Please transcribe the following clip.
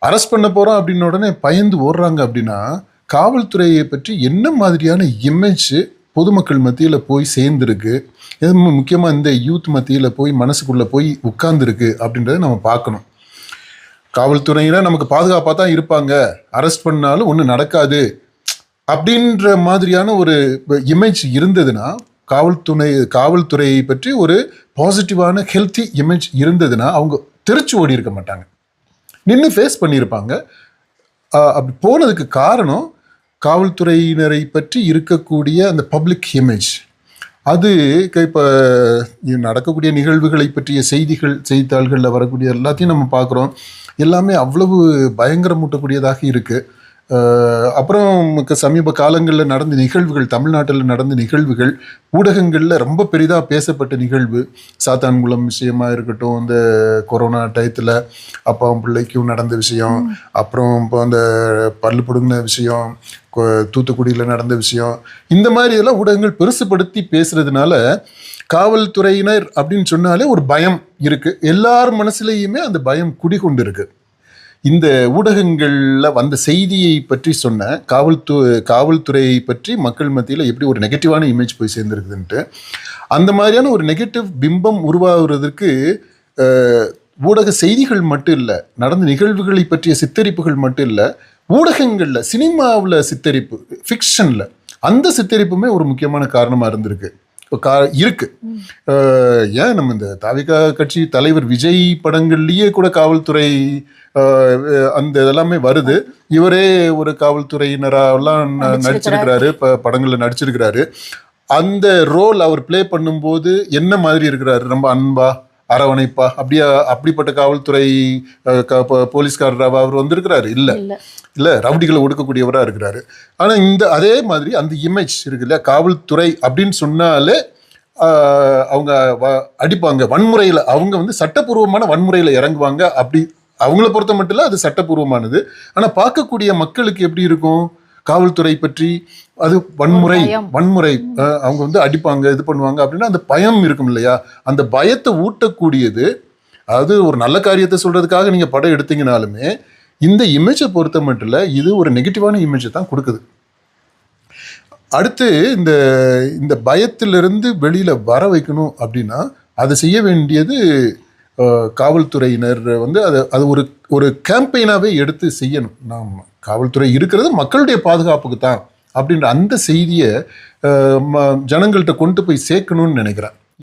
Arrest பண்ண போறோம் அப்படின்னு உடனே பயந்து ஓடுறாங்க அப்படின்னா காவல்துறையை பற்றி என்ன மாதிரியான இமேஜ் பொதுமக்கள் மத்தியில் போய் சேர்ந்துருக்கு, முக்கியமாக இந்த யூத் மத்தியில் போய் மனசுக்குள்ளே போய் உட்கார்ந்துருக்கு அப்படின்றத நம்ம பார்க்கணும். காவல்துறையினர் நமக்கு பாதுகாப்பாக தான் இருப்பாங்க, அரெஸ்ட் பண்ணாலும் ஒன்றும் நடக்காது அப்படின்ற மாதிரியான ஒரு இமேஜ் இருந்ததுன்னா, காவல்துறையை பற்றி ஒரு பாசிட்டிவான ஹெல்த்தி இமேஜ் இருந்ததுன்னா அவங்க தெரிச்சு ஓடி இருக்க மாட்டாங்க, நின்று ஃபேஸ் பண்ணியிருப்பாங்க. அப்படி போனதுக்கு காரணம் காவல்துறையினரை பற்றி இருக்கக்கூடிய அந்த பப்ளிக் இமேஜ். அது இப்போ நடக்கக்கூடிய நிகழ்வுகளை பற்றிய செய்தித்தாள்களில் வரக்கூடிய எல்லாத்தையும் நம்ம பார்க்குறோம். எல்லாமே அவ்வளவு பயங்கரமூட்டக்கூடியதாக இருக்குது. அப்புறம் சமீப காலங்களில் நடந்த நிகழ்வுகள், தமிழ்நாட்டில் நடந்த நிகழ்வுகள் ஊடகங்களில் ரொம்ப பெரிதாக பேசப்பட்ட நிகழ்வு. சாத்தான்குளம் விஷயமா இருக்கட்டும், இந்த கொரோனா டயத்தில் அப்பாவும் பிள்ளைக்கும் நடந்த விஷயம், அப்புறம் இப்போ அந்த பல்லு பிடுங்கின விஷயம், தூத்துக்குடியில் நடந்த விஷயம், இந்த மாதிரி இதெல்லாம் ஊடகங்கள் பெருசுப்படுத்தி பேசுறதுனால காவல்துறையினர் அப்படின்னு சொன்னாலே ஒரு பயம் இருக்குது. எல்லார் மனசுலேயுமே அந்த பயம் குடிகொண்டு இருக்கு. இந்த ஊடகங்களில் வந்த செய்தியை பற்றி சொன்ன காவல்துறையை பற்றி மக்கள் மத்தியில் எப்படி ஒரு நெகட்டிவான இமேஜ் போய் சேர்ந்துருக்குதுன்ட்டு, அந்த மாதிரியான ஒரு நெகட்டிவ் பிம்பம் உருவாகிறதுக்கு ஊடக செய்திகள் மட்டும் இல்லை, நடந்த நிகழ்வுகளை பற்றிய சித்தரிப்புகள் மட்டும் இல்லை, ஊடகங்களில் சினிமாவில் சித்தரிப்பு, ஃபிக்ஷனில் அந்த சித்தரிப்புமே ஒரு முக்கியமான காரணமாக இருந்திருக்கு இருக்கு. ஏன் நம்ம இந்த தாவிகா கட்சி தலைவர் விஜய் படங்கள்லயே கூட காவல்துறை அந்த இதெல்லாமே வருது. இவரே ஒரு காவல்துறையினரெல்லாம் நடிச்சிருக்கிறாரு, படங்கள்ல நடிச்சிருக்கிறாரு. அந்த ரோல் அவர் பிளே பண்ணும்போது என்ன மாதிரி இருக்கிறாரு, ரொம்ப அன்பா அரவணைப்பா அப்படிப்பட்ட காவல்துறை போலீஸ்காரராக அவர் வந்திருக்கிறாரு? இல்ல ரவுடிகளை ஒடுக்கக்கூடியவராக இருக்கிறாரு. ஆனா அதே மாதிரி அந்த இமேஜ் இருக்கு இல்லையா, காவல்துறை அப்படின்னு சொன்னாலே அவங்க அடிப்பாங்க, வன்முறையில அவங்க சட்டப்பூர்வமான வன்முறையில இறங்குவாங்க. அப்படி அவங்கள பொறுத்த மட்டும் இல்ல, அது சட்டப்பூர்வமானது. ஆனா பார்க்கக்கூடிய மக்களுக்கு எப்படி இருக்கும், காவல்துறை பற்றி அது வன்முறை அவங்க அடிப்பாங்க, இது பண்ணுவாங்க அப்படின்னா அந்த பயம் இருக்கும் இல்லையா, அந்த பயத்தை ஊட்டக்கூடியது. அதாவது ஒரு நல்ல காரியத்தை சொல்றதுக்காக நீங்க படம் எடுத்தீங்கனாலுமே இந்த இமேஜை பொறுத்த மட்டும் இல்லை, இது ஒரு நெகட்டிவான இமேஜை தான் கொடுக்குது. அடுத்து இந்த பயத்திலிருந்து வெளியில வர வைக்கணும் அப்படின்னா அதை செய்ய வேண்டியது காவல்துறையினர் அது ஒரு கேம்பெயினாவே எடுத்து செய்யணும். நாம் காவல்துறை இருக்கிறது மக்களுடைய பாதுகாப்புக்கு தான் அப்படின்ற அந்த செய்தியை ஜனங்கள்கிட்ட கொண்டு போய் சேர்க்கணும்னு நினைக்கிறேன்.